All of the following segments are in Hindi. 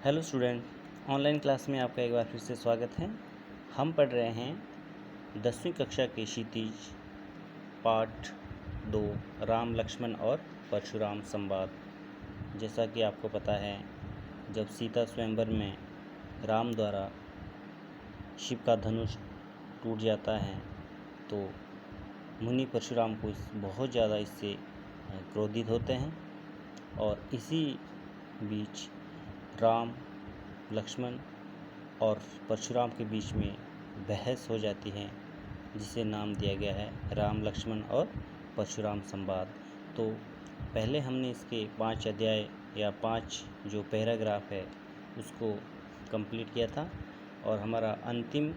हेलो स्टूडेंट, ऑनलाइन क्लास में आपका एक बार फिर से स्वागत है। हम पढ़ रहे हैं 10वीं कक्षा के क्षितिज पाठ 2 राम लक्ष्मण और परशुराम संवाद। जैसा कि आपको पता है, जब सीता स्वयंवर में राम द्वारा शिव का धनुष टूट जाता है तो मुनि परशुराम को बहुत ज़्यादा इससे क्रोधित होते हैं और इसी बीच राम लक्ष्मण और परशुराम के बीच में बहस हो जाती है, जिसे नाम दिया गया है राम लक्ष्मण और परशुराम संवाद। तो पहले हमने इसके 5 अध्याय या 5 जो पैराग्राफ है उसको कंप्लीट किया था और हमारा अंतिम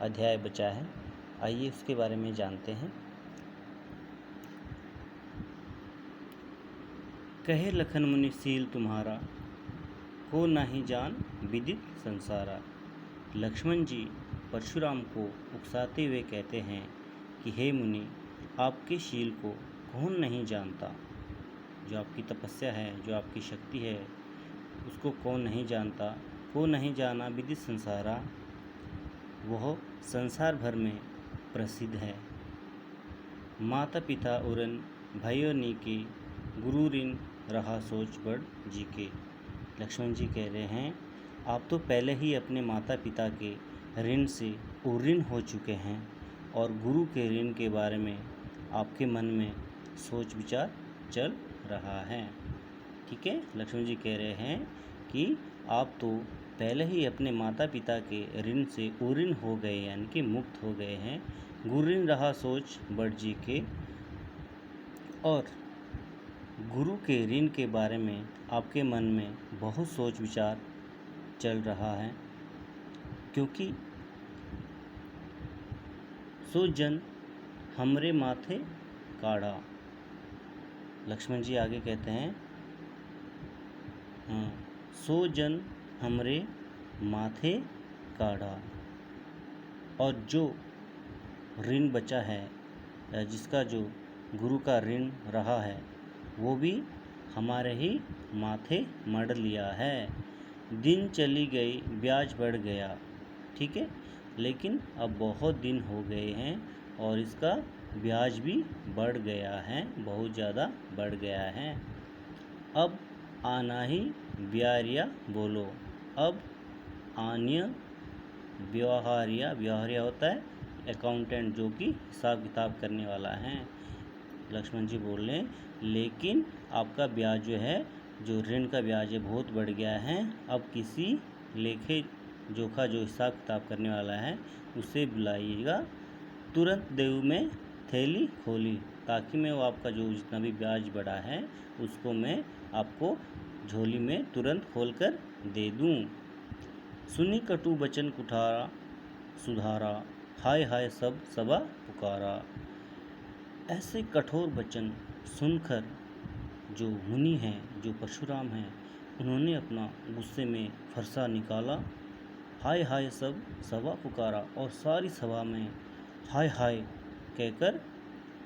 अध्याय बचा है। आइए उसके बारे में जानते हैं। कहे लखन मुनि सील तुम्हारा, को नाही जान विदित संसारा। लक्ष्मण जी परशुराम को उकसाते हुए कहते हैं कि हे मुनि, आपके शील को कौन नहीं जानता। जो आपकी तपस्या है, जो आपकी शक्ति है, उसको कौन नहीं जानता। को नहीं जाना विदित संसारा, वह संसार भर में प्रसिद्ध है। माता पिता उरन भयो नीके, गुरु ऋण रहा सोच बड़ जी के। लक्ष्मण जी कह रहे हैं, आप तो पहले ही अपने माता पिता के ऋण से उऋण हो चुके हैं और गुरु के ऋण के बारे में आपके मन में सोच विचार चल रहा है। ठीक है, लक्ष्मण जी कह रहे हैं कि आप तो पहले ही अपने माता पिता के ऋण से उऋण हो गए, यानी कि मुक्त हो गए हैं। गुरु ऋण रहा सोच बड़ जी के, और गुरु के ऋण के बारे में आपके मन में बहुत सोच विचार चल रहा है, क्योंकि सो जन हमरे माथे काढ़ा। लक्ष्मण जी आगे कहते हैं, सो जन हमरे माथे काढ़ा, और जो ऋण बचा है, जिसका जो गुरु का ऋण रहा है, वो भी हमारे ही माथे मढ़ लिया है। दिन चली गई ब्याज बढ़ गया। ठीक है, लेकिन अब बहुत दिन हो गए हैं और इसका ब्याज भी बढ़ गया है, बहुत ज़्यादा बढ़ गया है। अब आना ही ब्यारिया बोलो। अब आन्य व्यवहारिया होता है अकाउंटेंट, जो कि हिसाब किताब करने वाला है। लक्ष्मण जी बोल रहे हैं, लेकिन आपका ब्याज जो है, जो ऋण का ब्याज है, बहुत बढ़ गया है। अब किसी लेखे जोखा जो हिसाब किताब करने वाला है उसे बुलाइएगा। तुरंत देव में थैली खोली, ताकि मैं वो आपका जो जितना भी ब्याज बढ़ा है उसको मैं आपको झोली में तुरंत खोलकर दे दूं। सुनी कटु बचन कुठारा सुधारा, हाय हाय सब सबा पुकारा। ऐसे कठोर वचन सुनकर जो मुनि हैं, जो परशुराम हैं, उन्होंने अपना गुस्से में फरसा निकाला। हाय हाय सब सभा पुकारा, और सारी सभा में हाय हाय कहकर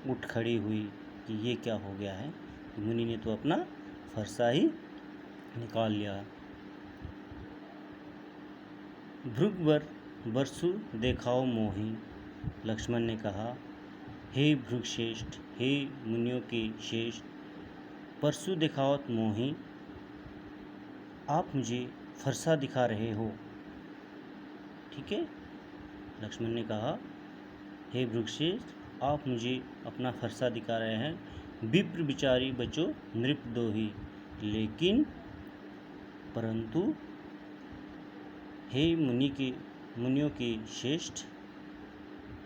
उठ खड़ी हुई कि ये क्या हो गया है। मुनि ने तो अपना फरसा ही निकाल लिया। भृगवर बरसु देखाओ मोही। लक्ष्मण ने कहा, हे भृगश्रेष्ठ, हे मुनियों के श्रेष्ठ, परसु दिखावत मोही, आप मुझे फरसा दिखा रहे हो। ठीक है, लक्ष्मण ने कहा, हे भृगश्रेष्ठ, आप मुझे अपना फरसा दिखा रहे हैं। विप्र बिचारी बचो नृप दोही, लेकिन परंतु हे मुनियों के श्रेष्ठ,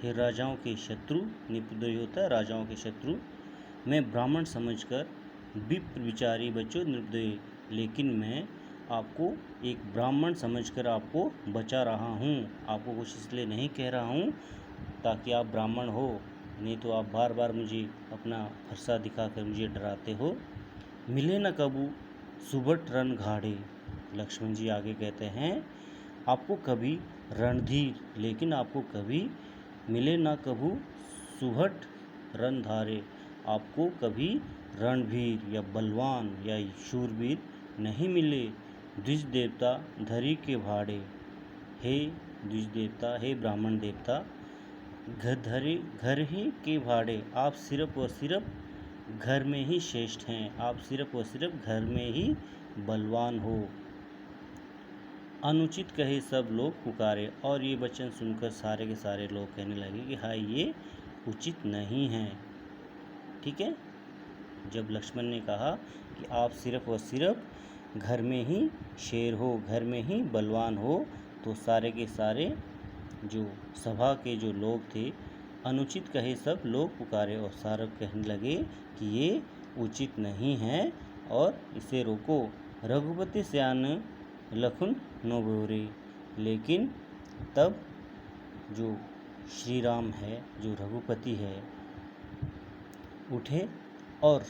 हे राजाओं के शत्रु, निपदोही होता है राजाओं के शत्रु, मैं ब्राह्मण समझकर विप्र विचारी बचो नृपदोही, लेकिन मैं आपको एक ब्राह्मण समझकर आपको बचा रहा हूँ। आपको कुछ इसलिए नहीं कह रहा हूँ ताकि आप ब्राह्मण हो, नहीं तो आप बार बार मुझे अपना फरसा दिखाकर मुझे डराते हो। मिले न कबू सुबट रण घाड़े। लक्ष्मण जी आगे कहते हैं, आपको कभी रणधीर, लेकिन आपको कभी मिले ना कभू सुहट रणधारे, आपको कभी रणवीर या बलवान या शूरवीर नहीं मिले। द्विज देवता धरी के भाड़े, हे द्विज देवता, हे ब्राह्मण देवता, घर ही के भाड़े आप सिर्फ और सिर्फ घर में ही श्रेष्ठ हैं, आप सिर्फ और सिर्फ घर में ही बलवान हो। अनुचित कहे सब लोग पुकारे, और ये वचन सुनकर सारे के सारे लोग कहने लगे कि हाँ ये उचित नहीं है। ठीक है, जब लक्ष्मण ने कहा कि आप सिर्फ और सिर्फ घर में ही शेर हो, घर में ही बलवान हो, तो सारे के सारे जो सभा के जो लोग थे, अनुचित कहे सब लोग पुकारे और सारे कहने लगे कि ये उचित नहीं है और इसे रोको। रघुपति सयान लखन नो बोरे, लेकिन तब जो श्री राम है, जो रघुपति है, उठे और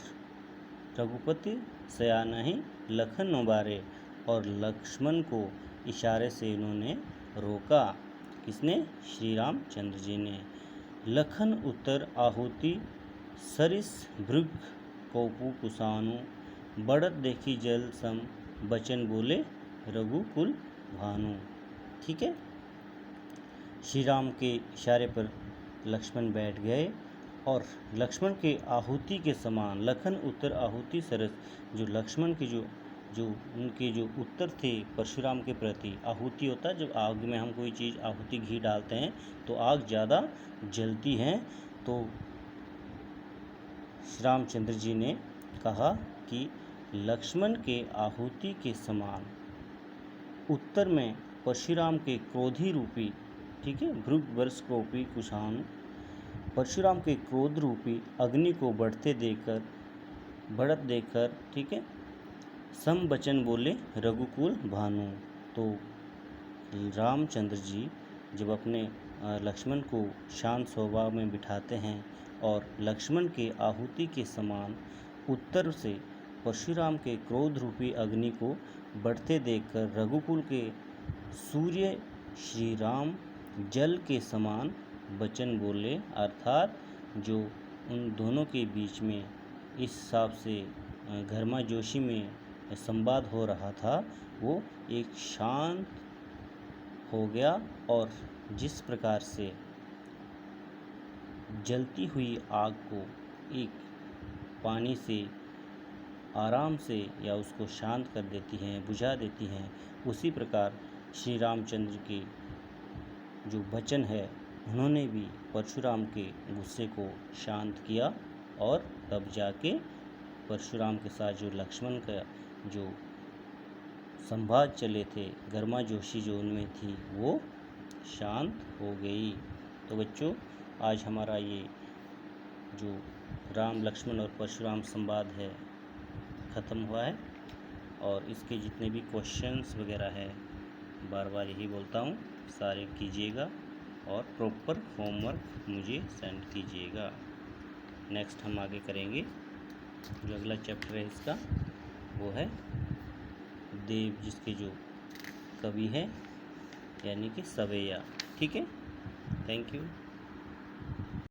रघुपति सयाना ही लखन नो बारे, और लक्ष्मण को इशारे से इन्होंने रोका। किसने? श्री रामचंद्र जी ने। लखन उत्तर आहुति सरिस भृग कौपु कुसानु, बढ़त देखी जल सम बचन बोले रघुकुल भानु। ठीक है, श्री राम के इशारे पर लक्ष्मण बैठ गए और लक्ष्मण के आहुति के समान, लखन उत्तर आहुति सरस, जो लक्ष्मण के जो उनके जो उत्तर थे परशुराम के प्रति, आहुति होता है जब आग में हम कोई चीज़ आहुति घी डालते हैं तो आग ज़्यादा जलती है। तो श्री रामचंद्र जी ने कहा कि लक्ष्मण के आहुति के समान उत्तर में परशुराम के क्रोधी रूपी, ठीक है, भृग वर्ष कोपी कुशानु, परशुराम के क्रोध रूपी अग्नि को बढ़त देकर, ठीक है, सम वचन बोले रघुकुल भानु। तो रामचंद्र जी जब अपने लक्ष्मण को शांत स्वभाव में बिठाते हैं और लक्ष्मण के आहुति के समान उत्तर से परशुराम के क्रोध रूपी अग्नि को बढ़ते देखकर रघुकुल के सूर्य श्री राम जल के समान वचन बोले, अर्थात जो उन दोनों के बीच में इस हिसाब से गर्माजोशी में संवाद हो रहा था वो एक शांत हो गया। और जिस प्रकार से जलती हुई आग को एक पानी से आराम से या उसको शांत कर देती हैं, बुझा देती हैं, उसी प्रकार श्री रामचंद्र के जो वचन है उन्होंने भी परशुराम के गुस्से को शांत किया और तब जाके परशुराम के साथ जो लक्ष्मण का जो संवाद चले थे, गर्माजोशी जो उनमें थी, वो शांत हो गई। तो बच्चों, आज हमारा ये जो राम लक्ष्मण और परशुराम संवाद है ख़त्म हुआ है और इसके जितने भी क्वेश्चंस वगैरह है, बार बार यही बोलता हूँ, सारे कीजिएगा और प्रॉपर होमवर्क मुझे सेंड कीजिएगा। नेक्स्ट हम आगे करेंगे, जो अगला चैप्टर है इसका वो है देव, जिसके जो कवि है यानी कि सवैया। ठीक है, थैंक यू।